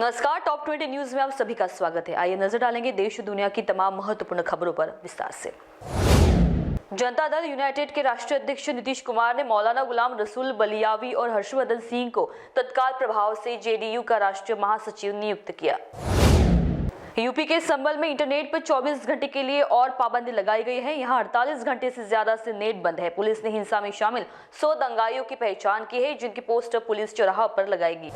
नमस्कार, top 20 news में आप सभी का स्वागत है। आइए नजर डालेंगे देश और दुनिया की तमाम महत्वपूर्ण खबरों पर विस्तार से। जनता दल यूनाइटेड के राष्ट्रीय अध्यक्ष नीतीश कुमार ने मौलाना गुलाम रसूल बलियावी और हर्षवर्धन सिंह को तत्काल प्रभाव से जेडीयू का राष्ट्रीय महासचिव नियुक्त किया। यूपी के संभल में इंटरनेट पर 24 घंटे के लिए और पाबंदी लगाई गई है। यहां 48 घंटे से ज्यादा से नेट बंद है। पुलिस ने हिंसा में शामिल 100 दंगाइयों की पहचान की है, जिनकी पोस्टर पुलिस चौराहा पर लगाएगी।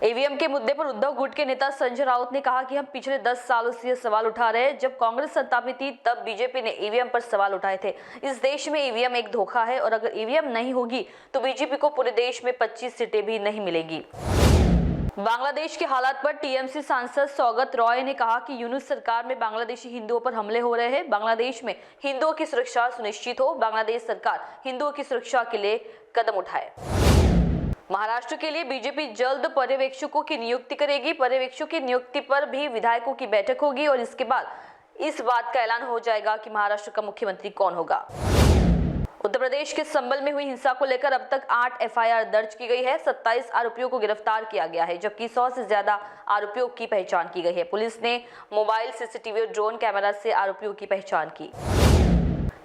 ईवीएम के मुद्दे पर उद्धव गुट के नेता संजय राउत ने कहा कि हम पिछले 10 सालों से यह सवाल उठा रहे हैं। जब कांग्रेस सत्ता में थी तब बीजेपी ने ईवीएम पर सवाल उठाए थे। इस देश में ईवीएम एक धोखा है और अगर ईवीएम नहीं होगी तो बीजेपी को पूरे देश में 25 सीटें भी नहीं मिलेगी। बांग्लादेश के हालात पर टीएमसी सांसद सौगत रॉय ने कहा कि यूनुस सरकार में बांग्लादेशी हिंदुओं पर हमले हो रहे हैं। बांग्लादेश में हिंदुओं की सुरक्षा सुनिश्चित हो। बांग्लादेश सरकार हिंदुओं की सुरक्षा के लिए कदम उठाए। महाराष्ट्र के लिए बीजेपी जल्द पर्यवेक्षकों की नियुक्ति करेगी। पर्यवेक्षकों की नियुक्ति पर भी विधायकों की बैठक होगी और इसके बाद इस बात का ऐलान हो जाएगा कि महाराष्ट्र का मुख्यमंत्री कौन होगा। उत्तर प्रदेश के संभल में हुई हिंसा को लेकर अब तक 8 एफआईआर दर्ज की गई है। 27 आरोपियों को गिरफ्तार किया गया है, जबकि 100 से ज्यादा आरोपियों की पहचान की गई है। पुलिस ने मोबाइल, सीसीटीवी और ड्रोन कैमरा से आरोपियों की पहचान की।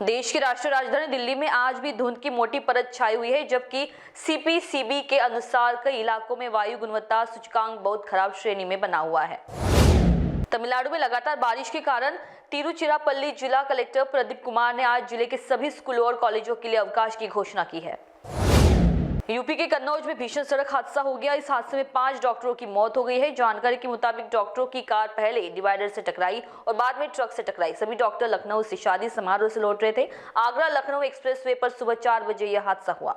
देश की राष्ट्रीय राजधानी दिल्ली में आज भी धुंध की मोटी परत छाई हुई है, जबकि सीपीसीबी के अनुसार कई इलाकों में वायु गुणवत्ता सूचकांक बहुत खराब श्रेणी में बना हुआ है। तमिलनाडु में लगातार बारिश के कारण तिरुचिरापल्ली जिला कलेक्टर प्रदीप कुमार ने आज जिले के सभी स्कूलों और कॉलेजों के लिए अवकाश की घोषणा की है। यूपी के कन्नौज में भीषण सड़क हादसा हो गया। इस हादसे में 5 डॉक्टरों की मौत हो गई है। जानकारी के मुताबिक डॉक्टरों की कार पहले डिवाइडर से टकराई और बाद में ट्रक से टकराई। सभी डॉक्टर लखनऊ से शादी समारोह से लौट रहे थे। आगरा लखनऊ एक्सप्रेसवे पर सुबह 4 बजे यह हादसा हुआ।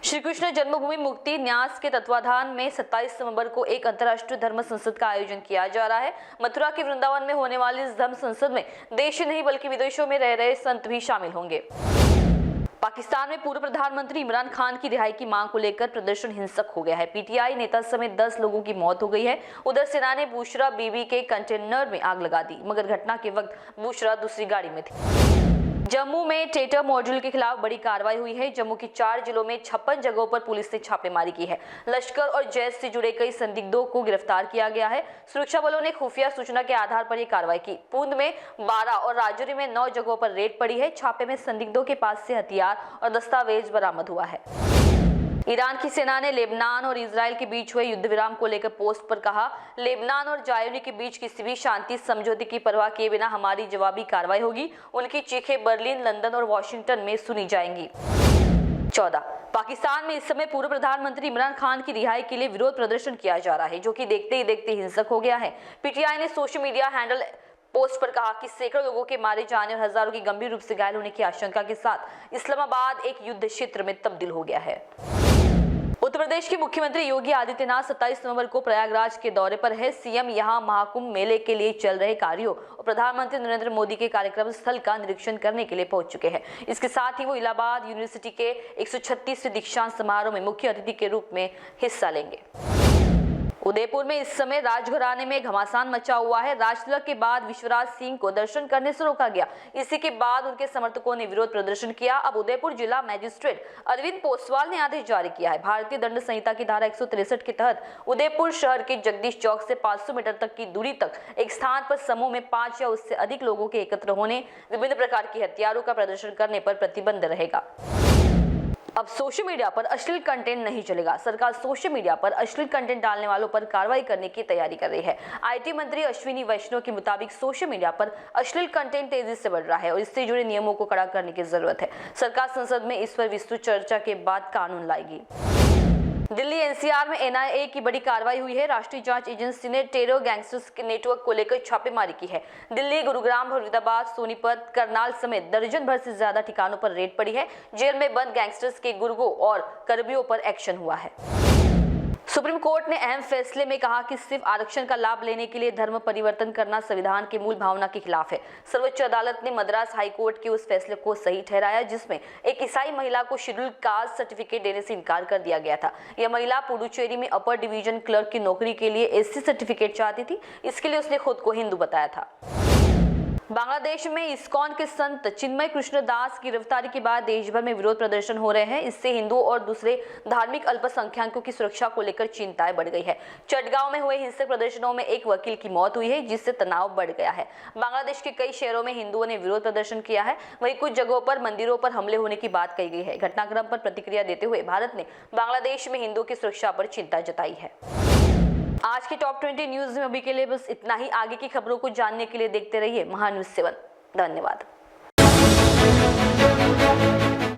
श्री कृष्ण जन्मभूमि मुक्ति न्यास के तत्वाधान में 27 नवंबर को एक अंतर्राष्ट्रीय धर्म संसद का आयोजन किया जा रहा है। मथुरा के वृंदावन में होने वाली इस धर्म संसद में देश नहीं बल्कि विदेशों में रह रहे संत भी शामिल होंगे। पाकिस्तान में पूर्व प्रधानमंत्री इमरान खान की रिहाई की मांग को लेकर प्रदर्शन हिंसक हो गया है। पीटीआई नेता समेत 10 लोगों की मौत हो गई है। उधर सेना ने बुशरा बीबी के कंटेनर में आग लगा दी, मगर घटना के वक्त बुशरा दूसरी गाड़ी में थी। जम्मू में टेटर मॉड्यूल के खिलाफ बड़ी कार्रवाई हुई है। जम्मू की 4 जिलों में 56 जगहों पर पुलिस ने छापेमारी की है। लश्कर और जैश से जुड़े कई संदिग्धों को गिरफ्तार किया गया है। सुरक्षा बलों ने खुफिया सूचना के आधार पर यह कार्रवाई की। पूंछ में 12 और राजौरी में 9 जगहों पर रेड पड़ी है। छापे में संदिग्धों के पास से हथियार और दस्तावेज बरामद हुआ है। ईरान की सेना ने लेबनान और इजराइल के बीच हुए युद्ध विराम को लेकर पोस्ट पर कहा, लेबनान और जायोनी के बीच किसी भी शांति समझौते की परवाह किए बिना हमारी जवाबी कार्रवाई होगी। उनकी चीखें बर्लिन, लंदन और वॉशिंगटन में सुनी जाएंगी। 14 पाकिस्तान में इस समय पूर्व प्रधानमंत्री इमरान खान की रिहाई के लिए विरोध प्रदर्शन किया जा रहा है, जो कि देखते ही देखते हिंसक हो गया है। पीटीआई ने सोशल मीडिया हैंडल पोस्ट पर कहा कि सैकड़ों लोगों के मारे जाने और हजारों की गंभीर रूप से घायल होने की आशंका के साथ इस्लामाबाद एक युद्ध क्षेत्र में तब्दील हो गया है। उत्तर प्रदेश के मुख्यमंत्री योगी आदित्यनाथ 27 नवंबर को प्रयागराज के दौरे पर है। सीएम यहां महाकुंभ मेले के लिए चल रहे कार्यों और प्रधानमंत्री नरेंद्र मोदी के कार्यक्रम स्थल का निरीक्षण करने के लिए पहुंच चुके हैं। इसके साथ ही वो इलाहाबाद यूनिवर्सिटी के 136वें दीक्षांत समारोह में मुख्य अतिथि के रूप में हिस्सा लेंगे। उदयपुर में इस समय राजघराने में घमासान मचा हुआ है। राजतिलक के बाद विश्वराज सिंह को दर्शन करने से रोका गया। इसी के बाद उनके समर्थकों ने विरोध प्रदर्शन किया। अब उदयपुर जिला मजिस्ट्रेट अरविंद पोसवाल ने आदेश जारी किया है। भारतीय दंड संहिता की धारा 163 के तहत उदयपुर शहर के जगदीश चौक से 500 मीटर तक की दूरी तक एक स्थान पर समूह में 5 या उससे अधिक लोगों के एकत्र होने, विभिन्न प्रकार के हथियारों का प्रदर्शन करने पर प्रतिबंध रहेगा। अब सोशल मीडिया पर अश्लील कंटेंट नहीं चलेगा। सरकार सोशल मीडिया पर अश्लील कंटेंट डालने वालों पर कार्रवाई करने की तैयारी कर रही है। आईटी मंत्री अश्विनी वैष्णव के मुताबिक सोशल मीडिया पर अश्लील कंटेंट तेजी से बढ़ रहा है और इससे जुड़े नियमों को कड़ा करने की जरूरत है। सरकार संसद में इस पर विस्तृत चर्चा के बाद कानून लाएगी। दिल्ली एनसीआर में एनआईए की बड़ी कार्रवाई हुई है। राष्ट्रीय जांच एजेंसी ने टेरर गैंगस्टर्स के नेटवर्क को लेकर छापेमारी की है। दिल्ली, गुरुग्राम, फरीदाबाद, सोनीपत, करनाल समेत दर्जन भर से ज्यादा ठिकानों पर रेड पड़ी है। जेल में बंद गैंगस्टर्स के गुर्गों और कर्मियों पर एक्शन हुआ है। सुप्रीम कोर्ट ने अहम फैसले में कहा कि सिर्फ आरक्षण का लाभ लेने के लिए धर्म परिवर्तन करना संविधान की मूल भावना के खिलाफ है। सर्वोच्च अदालत ने मद्रास हाई कोर्ट के उस फैसले को सही ठहराया जिसमें एक ईसाई महिला को शेड्यूल्ड कास्ट सर्टिफिकेट देने से इनकार कर दिया गया था। यह महिला पुडुचेरी में अपर डिवीजन क्लर्क की नौकरी के लिए एससी सर्टिफिकेट चाहती थी। इसके लिए उसने खुद को हिंदू बताया था। बांग्लादेश में इस्कॉन के संत चिन्मय कृष्ण दास की गिरफ्तारी के बाद देश भर में विरोध प्रदर्शन हो रहे हैं। इससे हिंदुओं और दूसरे धार्मिक अल्पसंख्यकों की सुरक्षा को लेकर चिंताएं बढ़ गई है। चटगांव में हुए हिंसक प्रदर्शनों में एक वकील की मौत हुई है, जिससे तनाव बढ़ गया है। बांग्लादेश के कई शहरों में हिंदुओं ने विरोध प्रदर्शन किया है। वहीं कुछ जगहों पर मंदिरों पर हमले होने की बात कही गई है। घटनाक्रम पर प्रतिक्रिया देते हुए भारत ने बांग्लादेश में हिंदुओं की सुरक्षा पर चिंता जताई है। आज के टॉप 20 न्यूज में अभी के लिए बस इतना ही। आगे की खबरों को जानने के लिए देखते रहिए महान्यूज 7। धन्यवाद।